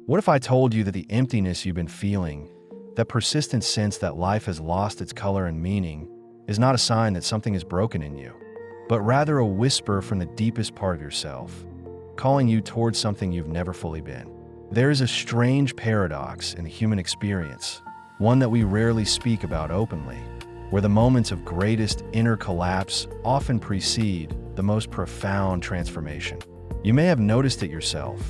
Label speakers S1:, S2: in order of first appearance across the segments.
S1: What if I told you that the emptiness you've been feeling, that persistent sense that life has lost its color and meaning, is not a sign that something is broken in you, but rather a whisper from the deepest part of yourself, calling you towards something you've never fully been? There is a strange paradox in the human experience, one that we rarely speak about openly, where the moments of greatest inner collapse often precede the most profound transformation. You may have noticed it yourself,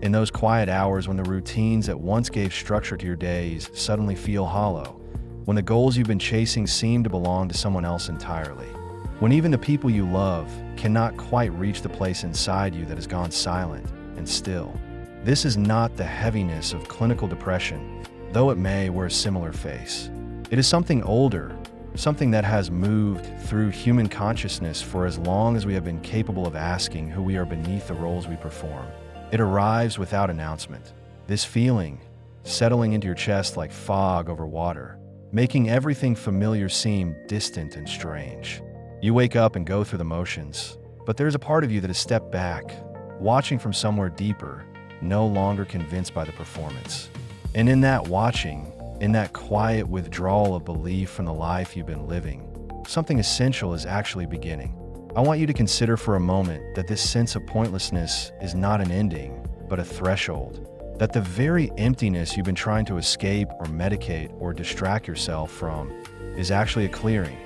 S1: in those quiet hours when the routines that once gave structure to your days suddenly feel hollow, when the goals you've been chasing seem to belong to someone else entirely, when even the people you love cannot quite reach the place inside you that has gone silent and still. This is not the heaviness of clinical depression, though it may wear a similar face. It is something older, something that has moved through human consciousness for as long as we have been capable of asking who we are beneath the roles we perform. It arrives without announcement, this feeling settling into your chest like fog over water, making everything familiar seem distant and strange. You wake up and go through the motions, but there's a part of you that has stepped back, watching from somewhere deeper, no longer convinced by the performance. And in that watching, in that quiet withdrawal of belief from the life you've been living, something essential is actually beginning. I want you to consider for a moment that this sense of pointlessness is not an ending, but a threshold. That the very emptiness you've been trying to escape or medicate or distract yourself from is actually a clearing,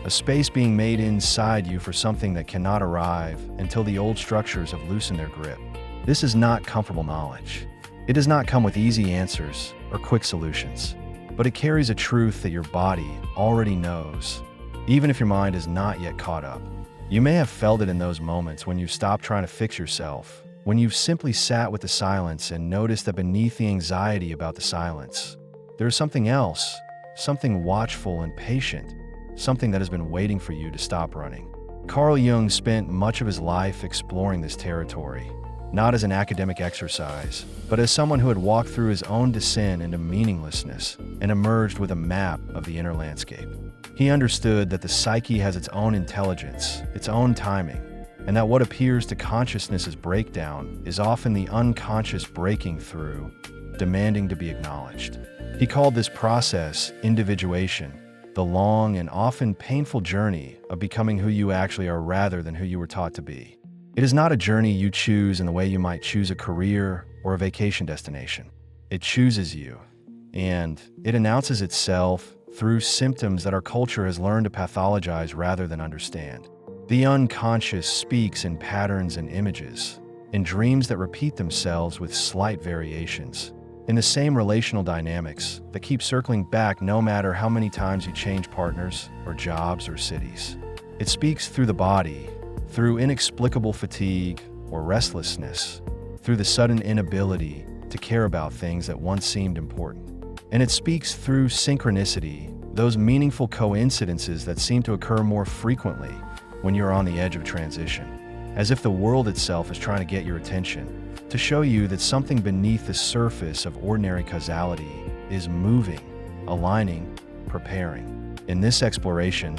S1: a space being made inside you for something that cannot arrive until the old structures have loosened their grip. This is not comfortable knowledge. It does not come with easy answers or quick solutions, but it carries a truth that your body already knows, even if your mind is not yet caught up. You may have felt it in those moments when you've stopped trying to fix yourself, when you've simply sat with the silence and noticed that beneath the anxiety about the silence, there's something else, something watchful and patient, something that has been waiting for you to stop running. Carl Jung spent much of his life exploring this territory, not as an academic exercise, but as someone who had walked through his own descent into meaninglessness and emerged with a map of the inner landscape. He understood that the psyche has its own intelligence, its own timing, and that what appears to consciousness as breakdown is often the unconscious breaking through, demanding to be acknowledged. He called this process individuation, the long and often painful journey of becoming who you actually are rather than who you were taught to be. It is not a journey you choose in the way you might choose a career or a vacation destination. It chooses you, and it announces itself through symptoms that our culture has learned to pathologize rather than understand. The unconscious speaks in patterns and images, in dreams that repeat themselves with slight variations, in the same relational dynamics that keep circling back no matter how many times you change partners or jobs or cities. It speaks through the body, through inexplicable fatigue or restlessness, through the sudden inability to care about things that once seemed important. And it speaks through synchronicity, those meaningful coincidences that seem to occur more frequently when you're on the edge of transition, as if the world itself is trying to get your attention, to show you that something beneath the surface of ordinary causality is moving, aligning, preparing. In this exploration,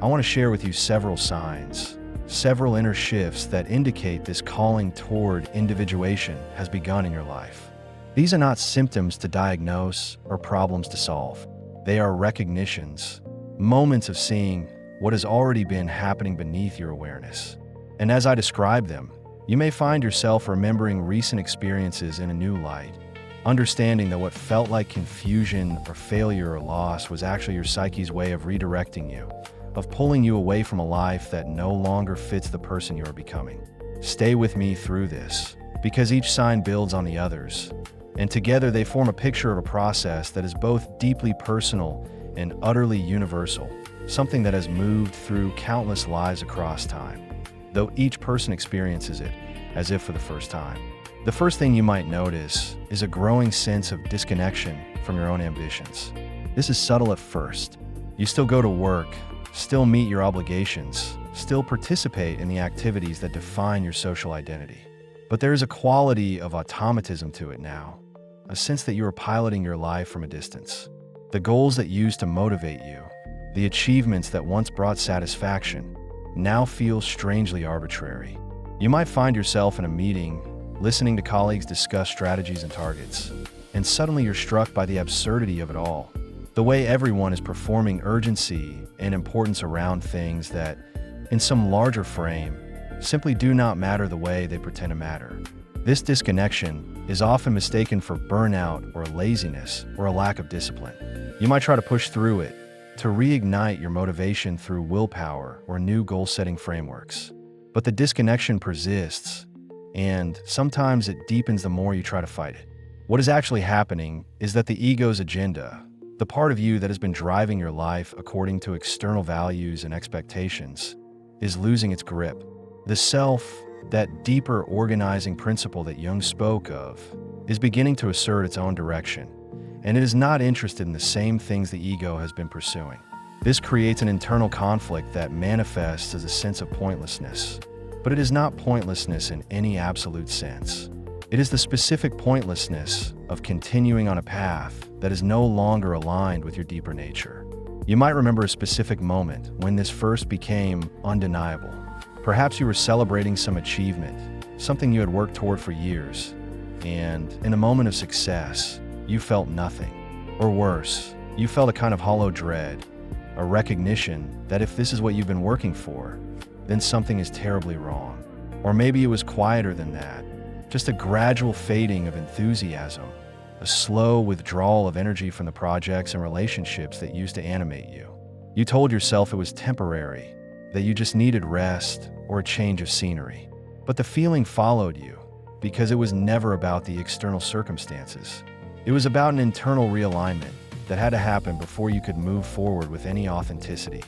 S1: I want to share with you several signs, several inner shifts that indicate this calling toward individuation has begun in your life. These are not symptoms to diagnose or problems to solve. They are recognitions, moments of seeing what has already been happening beneath your awareness. And as I describe them, you may find yourself remembering recent experiences in a new light, understanding that what felt like confusion or failure or loss was actually your psyche's way of redirecting you, of pulling you away from a life that no longer fits the person you are becoming. Stay with me through this, because each sign builds on the others, and together they form a picture of a process that is both deeply personal and utterly universal, something that has moved through countless lives across time, though each person experiences it as if for the first time. The first thing you might notice is a growing sense of disconnection from your own ambitions. This is subtle at first. You still go to work, still meet your obligations, still participate in the activities that define your social identity. But there is a quality of automatism to it now, a sense that you are piloting your life from a distance. The goals that used to motivate you, the achievements that once brought satisfaction, now feel strangely arbitrary. You might find yourself in a meeting, listening to colleagues discuss strategies and targets, and suddenly you're struck by the absurdity of it all. The way everyone is performing urgency and importance around things that, in some larger frame, simply do not matter the way they pretend to matter. This disconnection is often mistaken for burnout or laziness or a lack of discipline. You might try to push through it, to reignite your motivation through willpower or new goal-setting frameworks. But the disconnection persists, and sometimes it deepens the more you try to fight it. What is actually happening is that the ego's agenda, the part of you that has been driving your life according to external values and expectations, is losing its grip. The self, that deeper organizing principle that Jung spoke of, is beginning to assert its own direction, and it is not interested in the same things the ego has been pursuing. This creates an internal conflict that manifests as a sense of pointlessness. But it is not pointlessness in any absolute sense. It is the specific pointlessness of continuing on a path that is no longer aligned with your deeper nature. You might remember a specific moment when this first became undeniable. Perhaps you were celebrating some achievement, something you had worked toward for years, and in a moment of success, you felt nothing. Or worse, you felt a kind of hollow dread, a recognition that if this is what you've been working for, then something is terribly wrong. Or maybe it was quieter than that, just a gradual fading of enthusiasm, a slow withdrawal of energy from the projects and relationships that used to animate you. You told yourself it was temporary, that you just needed rest or a change of scenery. But the feeling followed you, because it was never about the external circumstances. It was about an internal realignment that had to happen before you could move forward with any authenticity.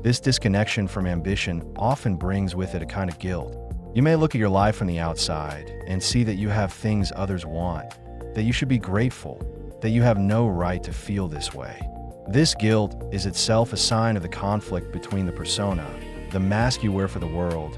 S1: This disconnection from ambition often brings with it a kind of guilt. You may look at your life from the outside and see that you have things others want, that you should be grateful, that you have no right to feel this way. This guilt is itself a sign of the conflict between the persona, the mask you wear for the world,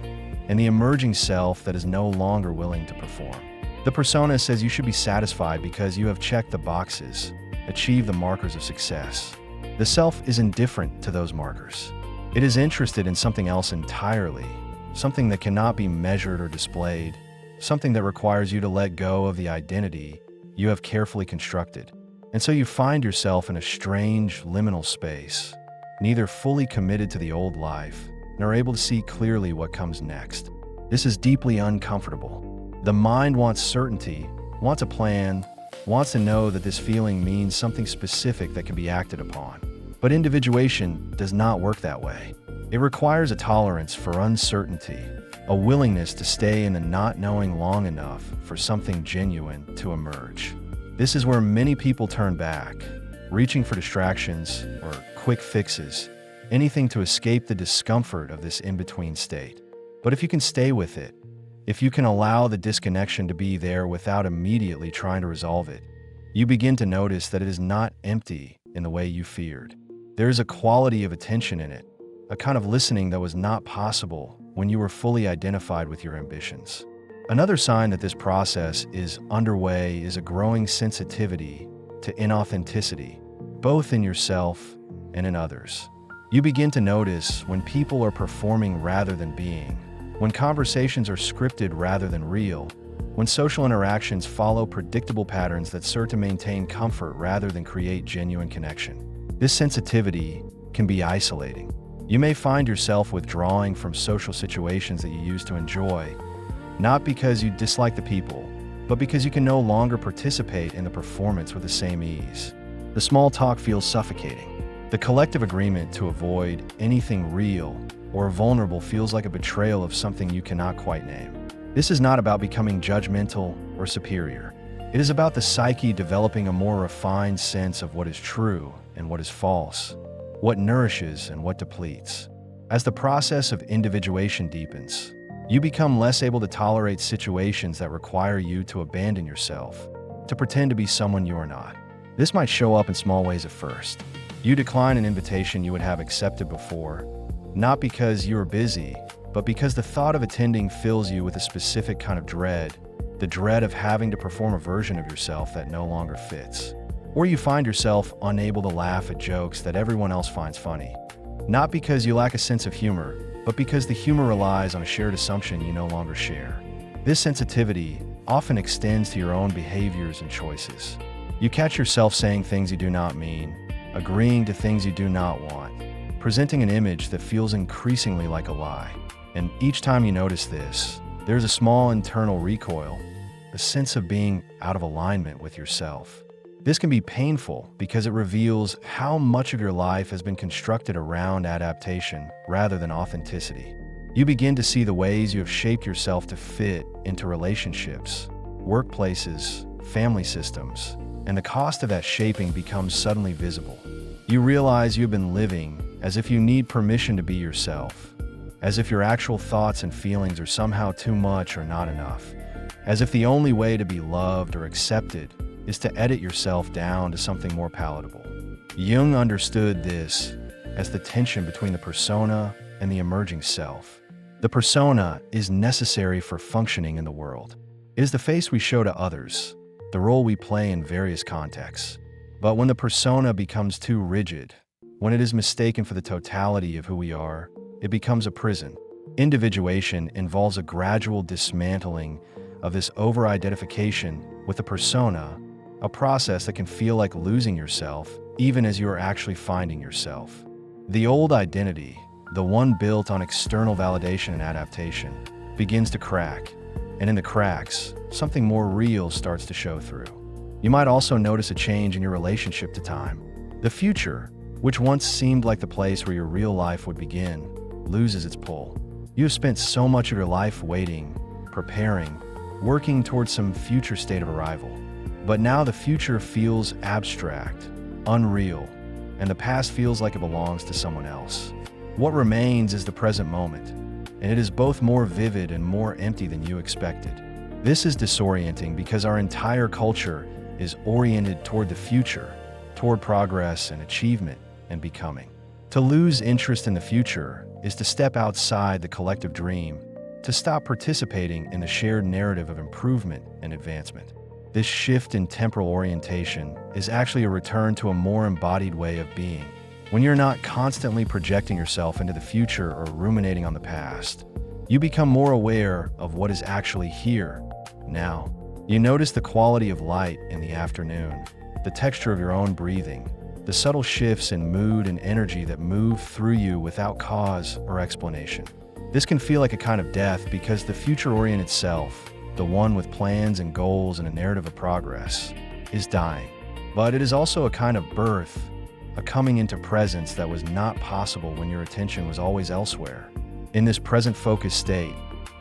S1: and the emerging self that is no longer willing to perform. The persona says you should be satisfied because you have checked the boxes, achieved the markers of success. The self is indifferent to those markers. It is interested in something else entirely, something that cannot be measured or displayed, something that requires you to let go of the identity you have carefully constructed. And so you find yourself in a strange liminal space, neither fully committed to the old life, nor able to see clearly what comes next. This is deeply uncomfortable. The mind wants certainty, wants a plan, wants to know that this feeling means something specific that can be acted upon. But individuation does not work that way. It requires a tolerance for uncertainty, a willingness to stay in the not knowing long enough for something genuine to emerge. This is where many people turn back, reaching for distractions or quick fixes, anything to escape the discomfort of this in-between state. But if you can stay with it, if you can allow the disconnection to be there without immediately trying to resolve it, you begin to notice that it is not empty in the way you feared. There is a quality of attention in it, a kind of listening that was not possible when you were fully identified with your ambitions. Another sign that this process is underway is a growing sensitivity to inauthenticity, both in yourself and in others. You begin to notice when people are performing rather than being, when conversations are scripted rather than real, when social interactions follow predictable patterns that serve to maintain comfort rather than create genuine connection. This sensitivity can be isolating. You may find yourself withdrawing from social situations that you used to enjoy, not because you dislike the people, but because you can no longer participate in the performance with the same ease. The small talk feels suffocating. The collective agreement to avoid anything real or vulnerable feels like a betrayal of something you cannot quite name. This is not about becoming judgmental or superior. It is about the psyche developing a more refined sense of what is true and what is false, what nourishes and what depletes. As the process of individuation deepens, you become less able to tolerate situations that require you to abandon yourself, to pretend to be someone you are not. This might show up in small ways at first. You decline an invitation you would have accepted before, not because you are busy, but because the thought of attending fills you with a specific kind of dread, the dread of having to perform a version of yourself that no longer fits. Or you find yourself unable to laugh at jokes that everyone else finds funny, not because you lack a sense of humor, but because the humor relies on a shared assumption you no longer share. This sensitivity often extends to your own behaviors and choices. You catch yourself saying things you do not mean, agreeing to things you do not want, presenting an image that feels increasingly like a lie. And each time you notice this, there's a small internal recoil, a sense of being out of alignment with yourself. This can be painful because it reveals how much of your life has been constructed around adaptation rather than authenticity. You begin to see the ways you have shaped yourself to fit into relationships, workplaces, family systems, and the cost of that shaping becomes suddenly visible. You realize you've been living as if you need permission to be yourself, as if your actual thoughts and feelings are somehow too much or not enough, as if the only way to be loved or accepted is to edit yourself down to something more palatable. Jung understood this as the tension between the persona and the emerging self. The persona is necessary for functioning in the world. It is the face we show to others, the role we play in various contexts. But when the persona becomes too rigid, when it is mistaken for the totality of who we are, it becomes a prison. Individuation involves a gradual dismantling of this over-identification with the persona, a process that can feel like losing yourself even as you are actually finding yourself. The old identity, the one built on external validation and adaptation, begins to crack, and in the cracks, something more real starts to show through. You might also notice a change in your relationship to time. The future, which once seemed like the place where your real life would begin, loses its pull. You have spent so much of your life waiting, preparing, working towards some future state of arrival. But now the future feels abstract, unreal, and the past feels like it belongs to someone else. What remains is the present moment, and it is both more vivid and more empty than you expected. This is disorienting because our entire culture is oriented toward the future, toward progress and achievement and becoming. To lose interest in the future is to step outside the collective dream, to stop participating in the shared narrative of improvement and advancement. This shift in temporal orientation is actually a return to a more embodied way of being. When you're not constantly projecting yourself into the future or ruminating on the past, you become more aware of what is actually here, now. You notice the quality of light in the afternoon, the texture of your own breathing, the subtle shifts in mood and energy that move through you without cause or explanation. This can feel like a kind of death because the future-oriented self, the one with plans and goals and a narrative of progress, is dying. But it is also a kind of birth, a coming into presence that was not possible when your attention was always elsewhere. In this present-focused state,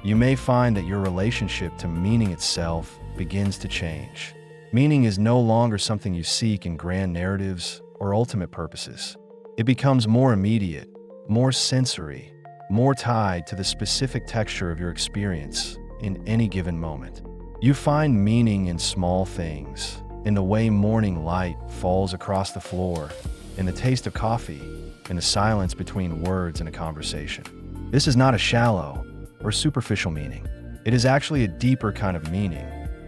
S1: you may find that your relationship to meaning itself begins to change. Meaning is no longer something you seek in grand narratives or ultimate purposes. It becomes more immediate, more sensory, more tied to the specific texture of your experience in any given moment. You find meaning in small things, in the way morning light falls across the floor, in the taste of coffee, in the silence between words in a conversation. This is not a shallow or superficial meaning. It is actually a deeper kind of meaning,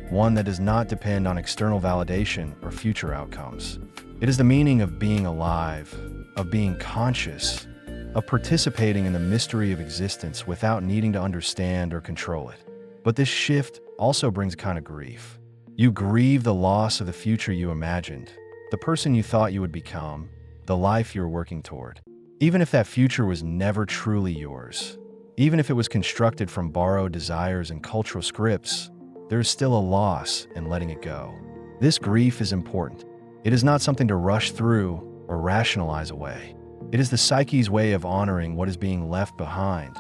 S1: one that does not depend on external validation or future outcomes. It is the meaning of being alive, of being conscious, of participating in the mystery of existence without needing to understand or control it. But this shift also brings a kind of grief. You grieve the loss of the future you imagined, the person you thought you would become, the life you were working toward. Even if that future was never truly yours, even if it was constructed from borrowed desires and cultural scripts, there is still a loss in letting it go. This grief is important. It is not something to rush through or rationalize away. It is the psyche's way of honoring what is being left behind,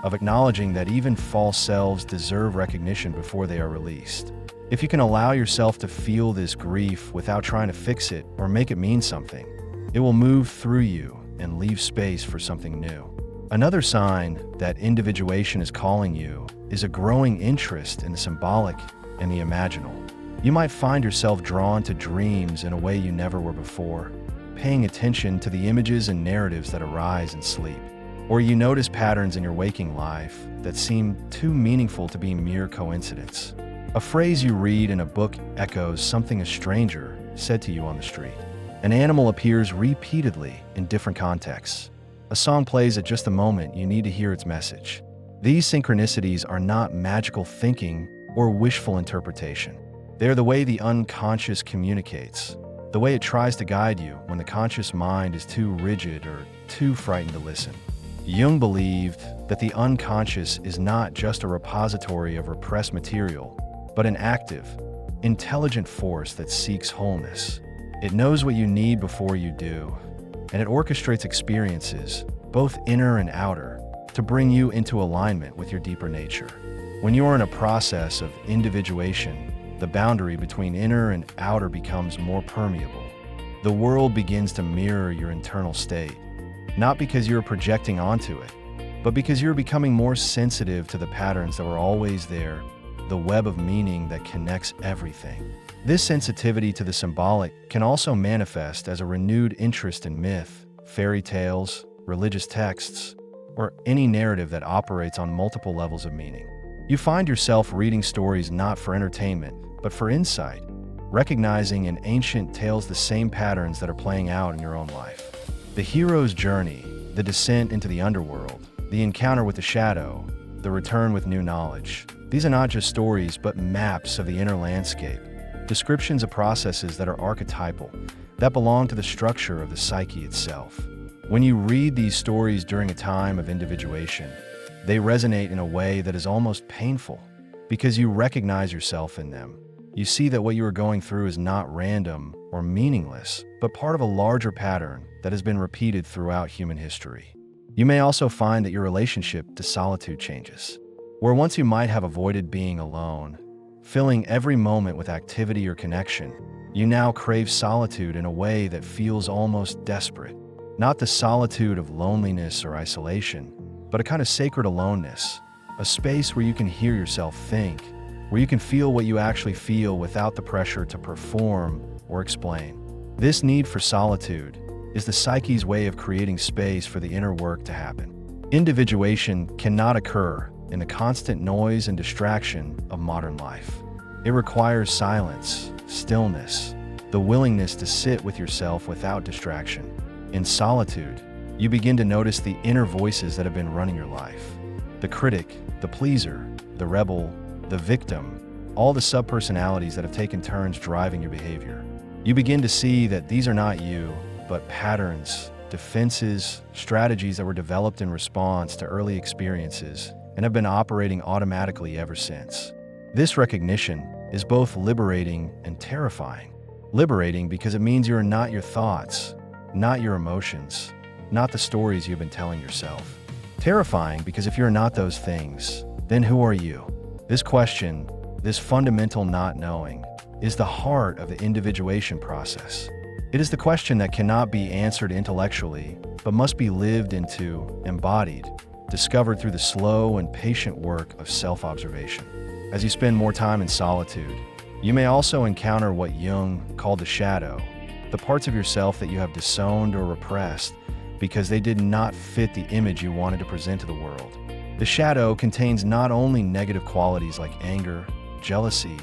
S1: of acknowledging that even false selves deserve recognition before they are released. If you can allow yourself to feel this grief without trying to fix it or make it mean something, it will move through you and leave space for something new. Another sign that individuation is calling you is a growing interest in the symbolic and the imaginal. You might find yourself drawn to dreams in a way you never were before, paying attention to the images and narratives that arise in sleep. Or you notice patterns in your waking life that seem too meaningful to be mere coincidence. A phrase you read in a book echoes something a stranger said to you on the street. An animal appears repeatedly in different contexts. A song plays at just the moment you need to hear its message. These synchronicities are not magical thinking or wishful interpretation. They are the way the unconscious communicates, the way it tries to guide you when the conscious mind is too rigid or too frightened to listen. Jung believed that the unconscious is not just a repository of repressed material, but an active, intelligent force that seeks wholeness. It knows what you need before you do, and it orchestrates experiences, both inner and outer, to bring you into alignment with your deeper nature. When you are in a process of individuation, the boundary between inner and outer becomes more permeable. The world begins to mirror your internal state, not because you're projecting onto it, but because you're becoming more sensitive to the patterns that were always there, the web of meaning that connects everything. This sensitivity to the symbolic can also manifest as a renewed interest in myth, fairy tales, religious texts, or any narrative that operates on multiple levels of meaning. You find yourself reading stories not for entertainment, but for insight, recognizing in ancient tales the same patterns that are playing out in your own life. The hero's journey, the descent into the underworld, the encounter with the shadow, the return with new knowledge. These are not just stories, but maps of the inner landscape, descriptions of processes that are archetypal, that belong to the structure of the psyche itself. When you read these stories during a time of individuation, they resonate in a way that is almost painful, because you recognize yourself in them. You see that what you are going through is not random or meaningless, but part of a larger pattern that has been repeated throughout human history. You may also find that your relationship to solitude changes. Where once you might have avoided being alone, filling every moment with activity or connection, you now crave solitude in a way that feels almost desperate. Not the solitude of loneliness or isolation, but a kind of sacred aloneness, a space where you can hear yourself think, where you can feel what you actually feel without the pressure to perform or explain. This need for solitude is the psyche's way of creating space for the inner work to happen. Individuation cannot occur in the constant noise and distraction of modern life. It requires silence, stillness, the willingness to sit with yourself without distraction. In solitude, you begin to notice the inner voices that have been running your life. The critic, the pleaser, the rebel, the victim, all the subpersonalities that have taken turns driving your behavior. You begin to see that these are not you, but patterns, defenses, strategies that were developed in response to early experiences and have been operating automatically ever since. This recognition is both liberating and terrifying. Liberating because it means you are not your thoughts, not your emotions, not the stories you've been telling yourself. Terrifying because if you're not those things, then who are you? This question, this fundamental not knowing, is the heart of the individuation process. It is the question that cannot be answered intellectually, but must be lived into, embodied, discovered through the slow and patient work of self-observation. As you spend more time in solitude, you may also encounter what Jung called the shadow, the parts of yourself that you have disowned or repressed because they did not fit the image you wanted to present to the world. The shadow contains not only negative qualities like anger, jealousy,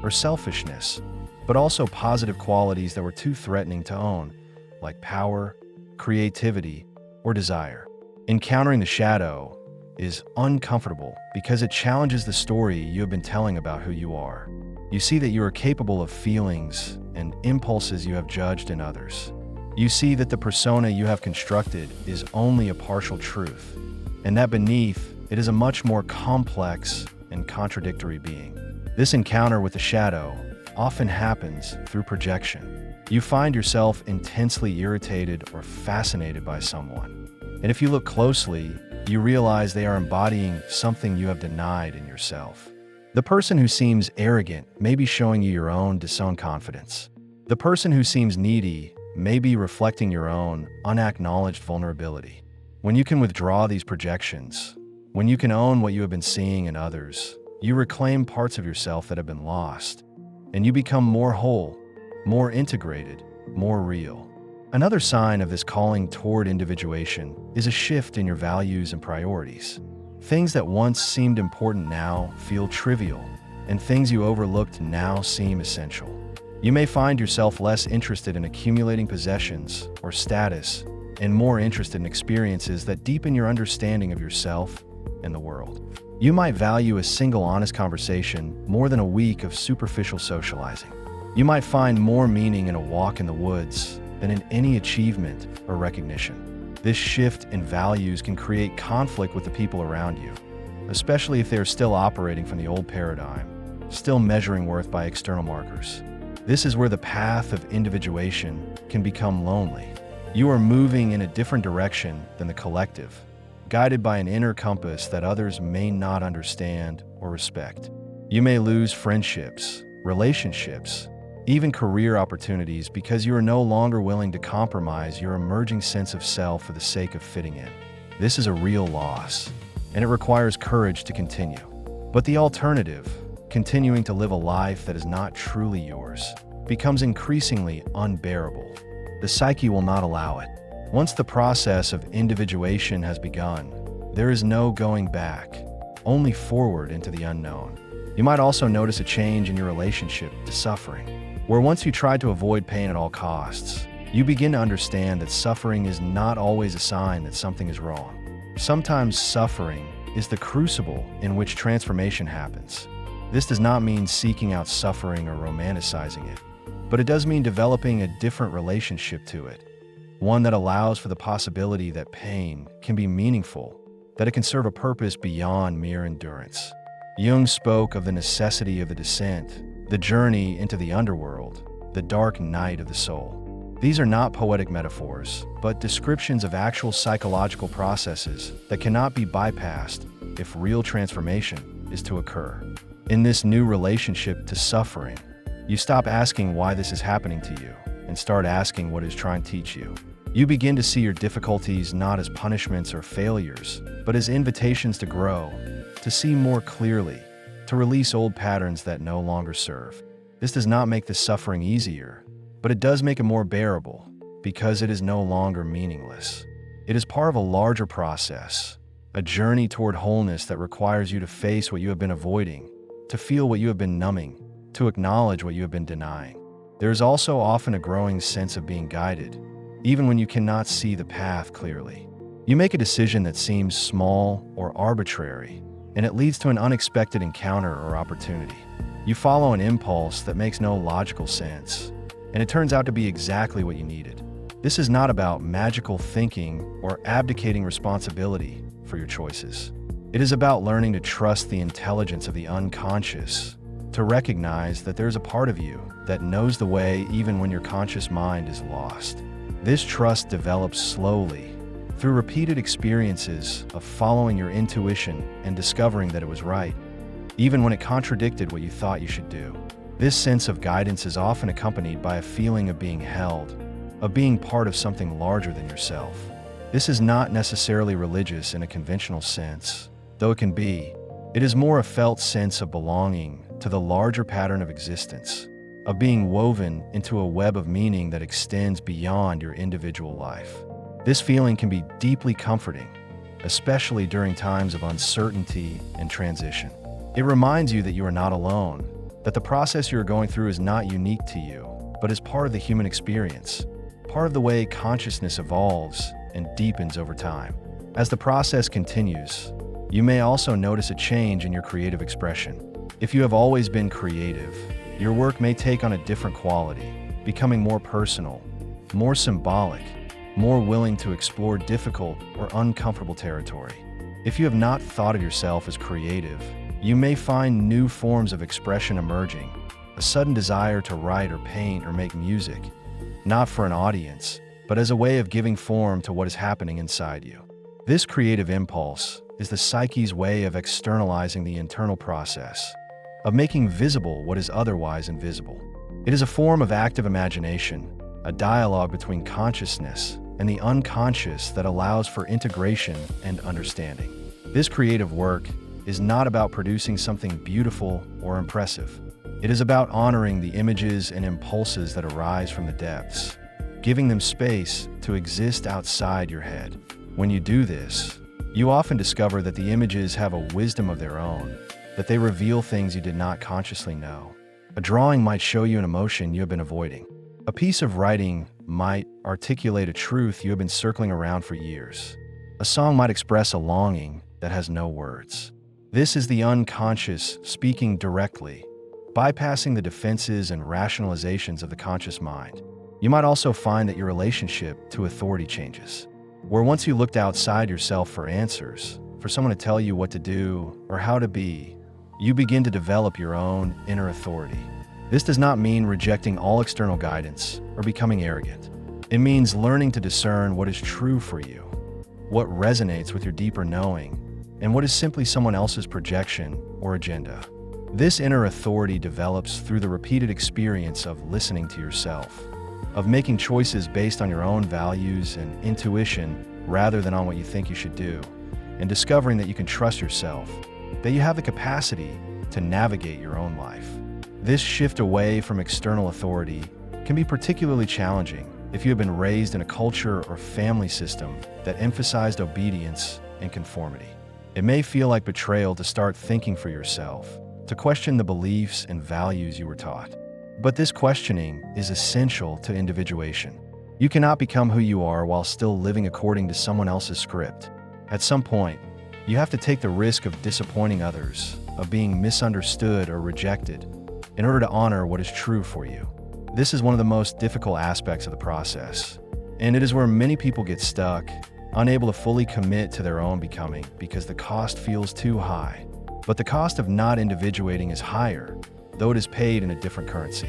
S1: or selfishness, but also positive qualities that were too threatening to own, like power, creativity, or desire. Encountering the shadow is uncomfortable because it challenges the story you have been telling about who you are. You see that you are capable of feelings and impulses you have judged in others. You see that the persona you have constructed is only a partial truth, and that beneath it is a much more complex and contradictory being. This encounter with the shadow often happens through projection. You find yourself intensely irritated or fascinated by someone, and if you look closely, you realize they are embodying something you have denied in yourself. The person who seems arrogant may be showing you your own disowned confidence. The person who seems needy may be reflecting your own unacknowledged vulnerability. When you can withdraw these projections, when you can own what you have been seeing in others, you reclaim parts of yourself that have been lost, and you become more whole, more integrated, more real. Another sign of this calling toward individuation is a shift in your values and priorities. Things that once seemed important now feel trivial, and things you overlooked now seem essential. You may find yourself less interested in accumulating possessions or status, and more interested in experiences that deepen your understanding of yourself and the world. You might value a single honest conversation more than a week of superficial socializing. You might find more meaning in a walk in the woods than in any achievement or recognition. This shift in values can create conflict with the people around you, especially if they are still operating from the old paradigm, still measuring worth by external markers. This is where the path of individuation can become lonely. You are moving in a different direction than the collective, guided by an inner compass that others may not understand or respect. You may lose friendships, relationships, even career opportunities because you are no longer willing to compromise your emerging sense of self for the sake of fitting in. This is a real loss, and it requires courage to continue. But the alternative, continuing to live a life that is not truly yours, becomes increasingly unbearable. The psyche will not allow it. Once the process of individuation has begun, there is no going back, only forward into the unknown. You might also notice a change in your relationship to suffering, where once you tried to avoid pain at all costs, you begin to understand that suffering is not always a sign that something is wrong. Sometimes suffering is the crucible in which transformation happens. This does not mean seeking out suffering or romanticizing it, but it does mean developing a different relationship to it, one that allows for the possibility that pain can be meaningful, that it can serve a purpose beyond mere endurance. Jung spoke of the necessity of the descent, the journey into the underworld, the dark night of the soul. These are not poetic metaphors, but descriptions of actual psychological processes that cannot be bypassed if real transformation is to occur. In this new relationship to suffering, you stop asking why this is happening to you and start asking what it is trying to teach you. You begin to see your difficulties not as punishments or failures, but as invitations to grow, to see more clearly, to release old patterns that no longer serve. This does not make the suffering easier, but it does make it more bearable because it is no longer meaningless. It is part of a larger process, a journey toward wholeness that requires you to face what you have been avoiding, to feel what you have been numbing, to acknowledge what you have been denying. There is also often a growing sense of being guided, even when you cannot see the path clearly. You make a decision that seems small or arbitrary, and it leads to an unexpected encounter or opportunity. You follow an impulse that makes no logical sense, and it turns out to be exactly what you needed. This is not about magical thinking or abdicating responsibility for your choices. It is about learning to trust the intelligence of the unconscious, to recognize that there's a part of you that knows the way even when your conscious mind is lost. This trust develops slowly, through repeated experiences of following your intuition and discovering that it was right, even when it contradicted what you thought you should do. This sense of guidance is often accompanied by a feeling of being held, of being part of something larger than yourself. This is not necessarily religious in a conventional sense, though it can be. It is more a felt sense of belonging to the larger pattern of existence, of being woven into a web of meaning that extends beyond your individual life. This feeling can be deeply comforting, especially during times of uncertainty and transition. It reminds you that you are not alone, that the process you are going through is not unique to you, but is part of the human experience, part of the way consciousness evolves and deepens over time. As the process continues, you may also notice a change in your creative expression. If you have always been creative, your work may take on a different quality, becoming more personal, more symbolic, more willing to explore difficult or uncomfortable territory. If you have not thought of yourself as creative, you may find new forms of expression emerging, a sudden desire to write or paint or make music, not for an audience, but as a way of giving form to what is happening inside you. This creative impulse is the psyche's way of externalizing the internal process, of making visible what is otherwise invisible. It is a form of active imagination, a dialogue between consciousness and the unconscious that allows for integration and understanding. This creative work is not about producing something beautiful or impressive. It is about honoring the images and impulses that arise from the depths, giving them space to exist outside your head. When you do this, you often discover that the images have a wisdom of their own, that they reveal things you did not consciously know. A drawing might show you an emotion you have been avoiding. A piece of writing might articulate a truth you have been circling around for years. A song might express a longing that has no words. This is the unconscious speaking directly, bypassing the defenses and rationalizations of the conscious mind. You might also find that your relationship to authority changes, where once you looked outside yourself for answers, for someone to tell you what to do or how to be, you begin to develop your own inner authority. This does not mean rejecting all external guidance or becoming arrogant. It means learning to discern what is true for you, what resonates with your deeper knowing, and what is simply someone else's projection or agenda. This inner authority develops through the repeated experience of listening to yourself, of making choices based on your own values and intuition rather than on what you think you should do, and discovering that you can trust yourself, that you have the capacity to navigate your own life. This shift away from external authority can be particularly challenging if you have been raised in a culture or family system that emphasized obedience and conformity. It may feel like betrayal to start thinking for yourself, to question the beliefs and values you were taught. But this questioning is essential to individuation. You cannot become who you are while still living according to someone else's script. At some point, you have to take the risk of disappointing others, of being misunderstood or rejected, in order to honor what is true for you. This is one of the most difficult aspects of the process, and it is where many people get stuck, unable to fully commit to their own becoming because the cost feels too high. But the cost of not individuating is higher, though it is paid in a different currency.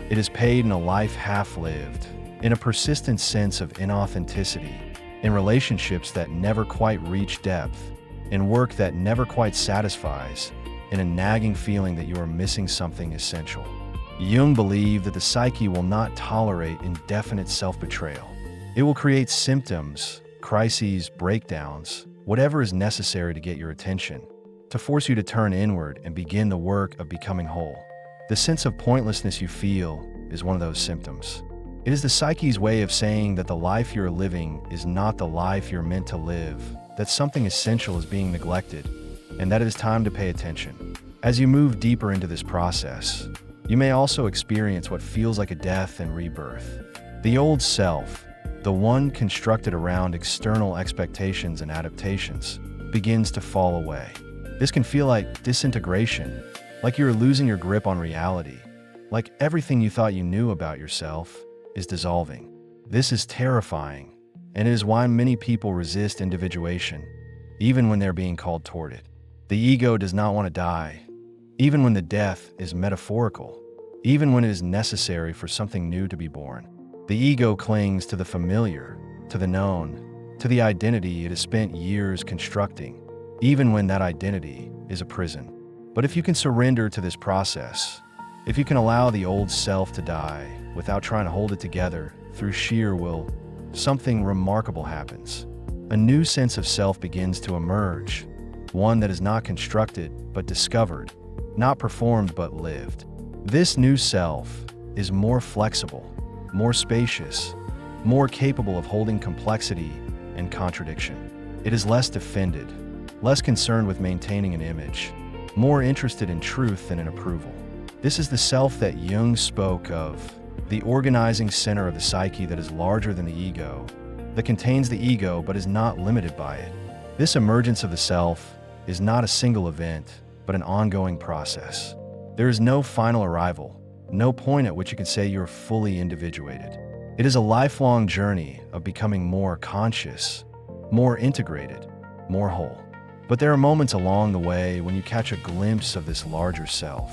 S1: It is paid in a life half-lived, in a persistent sense of inauthenticity, in relationships that never quite reach depth, in work that never quite satisfies, in a nagging feeling that you are missing something essential. Jung believed that the psyche will not tolerate indefinite self-betrayal. It will create symptoms, crises, breakdowns, whatever is necessary to get your attention, to force you to turn inward and begin the work of becoming whole. The sense of pointlessness you feel is one of those symptoms. It is the psyche's way of saying that the life you're living is not the life you're meant to live, that something essential is being neglected, and that it is time to pay attention. As you move deeper into this process, you may also experience what feels like a death and rebirth. The old self, the one constructed around external expectations and adaptations, begins to fall away. This can feel like disintegration, like you're losing your grip on reality, like everything you thought you knew about yourself is dissolving. This is terrifying, and it is why many people resist individuation, even when they're being called toward it. The ego does not want to die, even when the death is metaphorical, even when it is necessary for something new to be born. The ego clings to the familiar, to the known, to the identity it has spent years constructing, even when that identity is a prison. But if you can surrender to this process, if you can allow the old self to die without trying to hold it together through sheer will, something remarkable happens. A new sense of self begins to emerge, one that is not constructed but discovered, not performed but lived. This new self is more flexible, more spacious, more capable of holding complexity and contradiction. It is less defended, less concerned with maintaining an image, more interested in truth than in approval. This is the self that Jung spoke of, the organizing center of the psyche that is larger than the ego, that contains the ego but is not limited by it. This emergence of the self is not a single event, but an ongoing process. There is no final arrival, no point at which you can say you're fully individuated. It is a lifelong journey of becoming more conscious, more integrated, more whole. But there are moments along the way when you catch a glimpse of this larger self,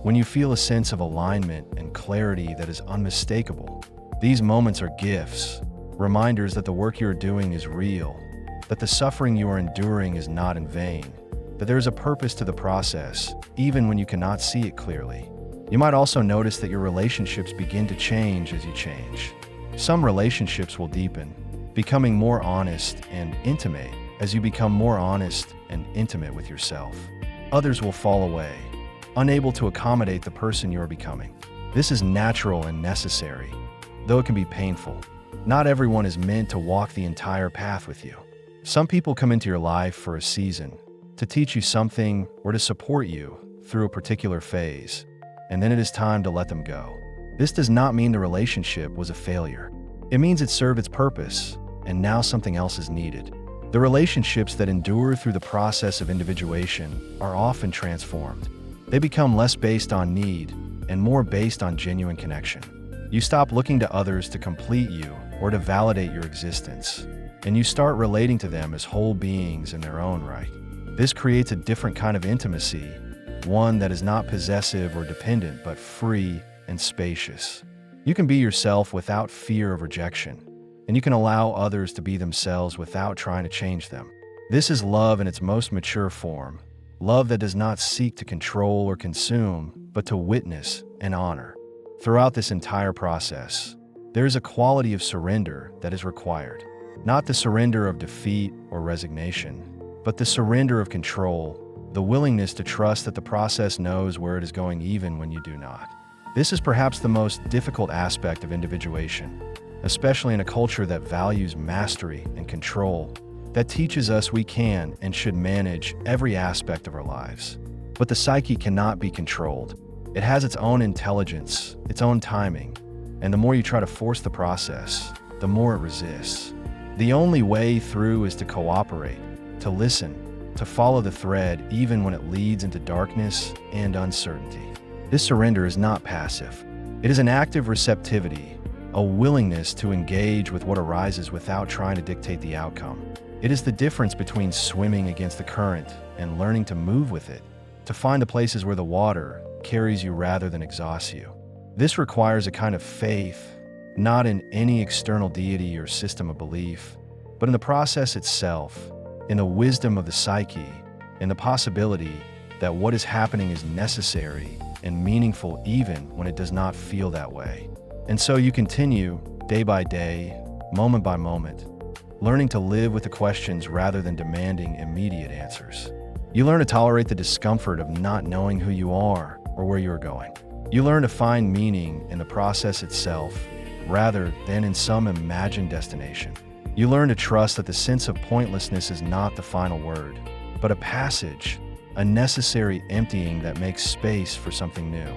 S1: when you feel a sense of alignment and clarity that is unmistakable. These moments are gifts, reminders that the work you're doing is real, that the suffering you are enduring is not in vain, that there is a purpose to the process, even when you cannot see it clearly. You might also notice that your relationships begin to change as you change. Some relationships will deepen, becoming more honest and intimate as you become more honest and intimate with yourself. Others will fall away, unable to accommodate the person you are becoming. This is natural and necessary, though it can be painful. Not everyone is meant to walk the entire path with you. Some people come into your life for a season, to teach you something or to support you through a particular phase, and then it is time to let them go. This does not mean the relationship was a failure. It means it served its purpose, and now something else is needed. The relationships that endure through the process of individuation are often transformed. They become less based on need and more based on genuine connection. You stop looking to others to complete you or to validate your existence, and you start relating to them as whole beings in their own right. This creates a different kind of intimacy, one that is not possessive or dependent, but free and spacious. You can be yourself without fear of rejection, and you can allow others to be themselves without trying to change them. This is love in its most mature form, love that does not seek to control or consume, but to witness and honor. Throughout this entire process, there is a quality of surrender that is required. Not the surrender of defeat or resignation, but the surrender of control, the willingness to trust that the process knows where it is going even when you do not. This is perhaps the most difficult aspect of individuation, especially in a culture that values mastery and control, that teaches us we can and should manage every aspect of our lives. But the psyche cannot be controlled. It has its own intelligence, its own timing, and the more you try to force the process, the more it resists. The only way through is to cooperate, to listen, to follow the thread even when it leads into darkness and uncertainty. This surrender is not passive. It is an active receptivity, a willingness to engage with what arises without trying to dictate the outcome. It is the difference between swimming against the current and learning to move with it, to find the places where the water carries you rather than exhausts you. This requires a kind of faith, not in any external deity or system of belief, but in the process itself, in the wisdom of the psyche, in the possibility that what is happening is necessary and meaningful even when it does not feel that way. And so you continue, day by day, moment by moment, learning to live with the questions rather than demanding immediate answers. You learn to tolerate the discomfort of not knowing who you are or where you are going. You learn to find meaning in the process itself rather than in some imagined destination. You learn to trust that the sense of pointlessness is not the final word, but a passage, a necessary emptying that makes space for something new.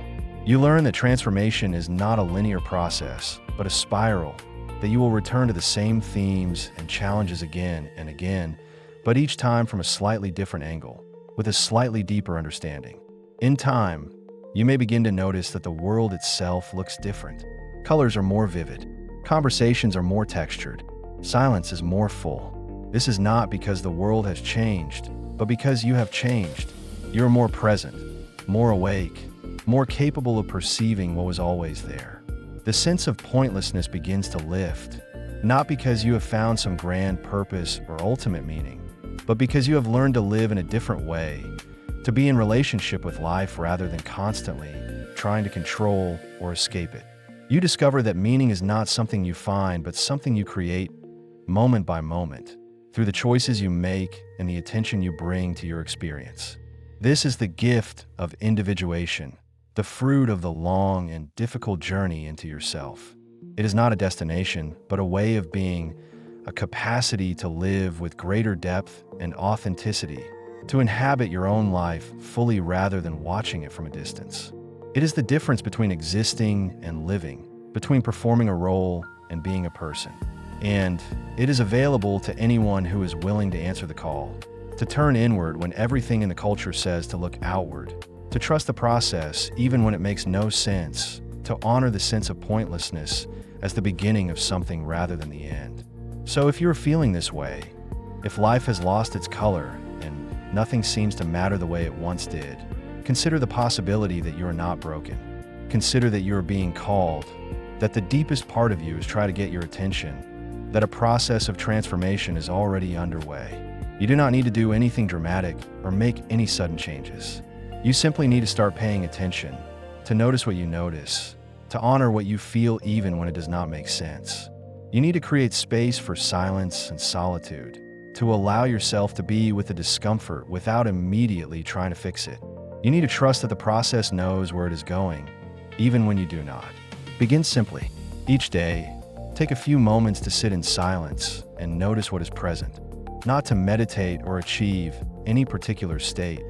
S1: You learn that transformation is not a linear process, but a spiral, that you will return to the same themes and challenges again and again, but each time from a slightly different angle, with a slightly deeper understanding. In time, you may begin to notice that the world itself looks different. Colors are more vivid. Conversations are more textured. Silence is more full. This is not because the world has changed, but because you have changed. You're more present, more awake, more capable of perceiving what was always there. The sense of pointlessness begins to lift, not because you have found some grand purpose or ultimate meaning, but because you have learned to live in a different way, to be in relationship with life rather than constantly trying to control or escape it. You discover that meaning is not something you find, but something you create moment by moment, through the choices you make and the attention you bring to your experience. This is the gift of individuation, the fruit of the long and difficult journey into yourself. It is not a destination, but a way of being, a capacity to live with greater depth and authenticity, to inhabit your own life fully rather than watching it from a distance. It is the difference between existing and living, between performing a role and being a person. And it is available to anyone who is willing to answer the call, to turn inward when everything in the culture says to look outward, to trust the process even when it makes no sense, to honor the sense of pointlessness as the beginning of something rather than the end. So if you're feeling this way, if life has lost its color and nothing seems to matter the way it once did, consider the possibility that you are not broken. Consider that you are being called, that the deepest part of you is trying to get your attention, that a process of transformation is already underway. You do not need to do anything dramatic or make any sudden changes. You simply need to start paying attention, to notice what you notice, to honor what you feel even when it does not make sense. You need to create space for silence and solitude, to allow yourself to be with the discomfort without immediately trying to fix it. You need to trust that the process knows where it is going, even when you do not. Begin simply. Each day, take a few moments to sit in silence and notice what is present, not to meditate or achieve any particular state,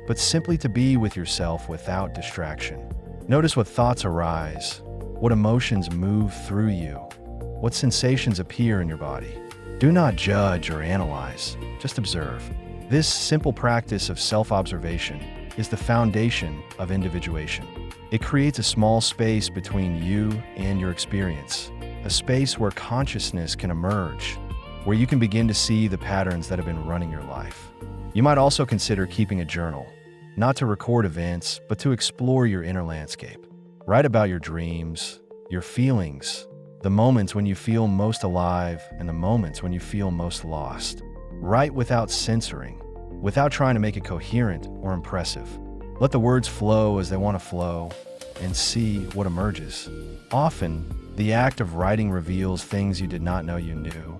S1: but simply to be with yourself without distraction. Notice what thoughts arise, what emotions move through you, what sensations appear in your body. Do not judge or analyze, just observe. This simple practice of self-observation is the foundation of individuation. It creates a small space between you and your experience, a space where consciousness can emerge, where you can begin to see the patterns that have been running your life. You might also consider keeping a journal, not to record events, but to explore your inner landscape. Write about your dreams, your feelings, the moments when you feel most alive and the moments when you feel most lost. Write without censoring, without trying to make it coherent or impressive. Let the words flow as they want to flow and see what emerges. Often, the act of writing reveals things you did not know you knew,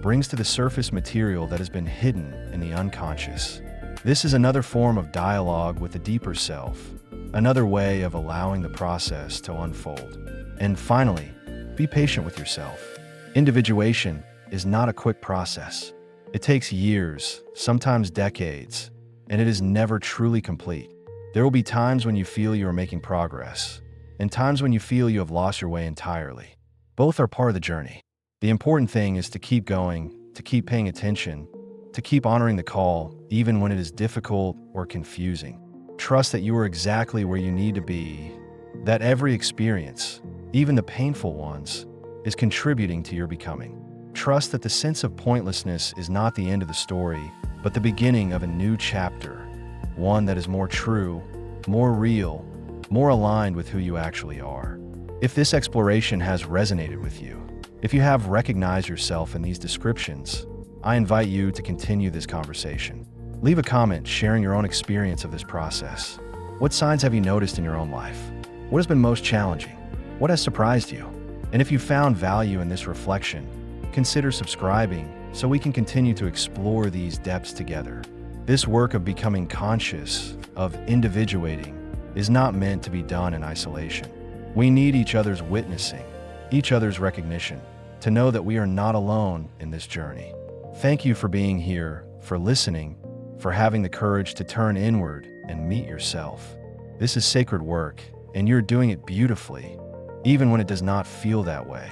S1: brings to the surface material that has been hidden in the unconscious. This is another form of dialogue with the deeper self, another way of allowing the process to unfold. And finally, be patient with yourself. Individuation is not a quick process. It takes years, sometimes decades, and it is never truly complete. There will be times when you feel you are making progress, and times when you feel you have lost your way entirely. Both are part of the journey. The important thing is to keep going, to keep paying attention, to keep honoring the call, even when it is difficult or confusing. Trust that you are exactly where you need to be, that every experience, even the painful ones, is contributing to your becoming. Trust that the sense of pointlessness is not the end of the story, but the beginning of a new chapter, one that is more true, more real, more aligned with who you actually are. If this exploration has resonated with you, if you have recognized yourself in these descriptions, I invite you to continue this conversation. Leave a comment sharing your own experience of this process. What signs have you noticed in your own life? What has been most challenging? What has surprised you? And if you found value in this reflection, consider subscribing so we can continue to explore these depths together. This work of becoming conscious, of individuating, is not meant to be done in isolation. We need each other's witnessing, each other's recognition, to know that we are not alone in this journey. Thank you for being here, for listening, for having the courage to turn inward and meet yourself. This is sacred work, and you're doing it beautifully, even when it does not feel that way.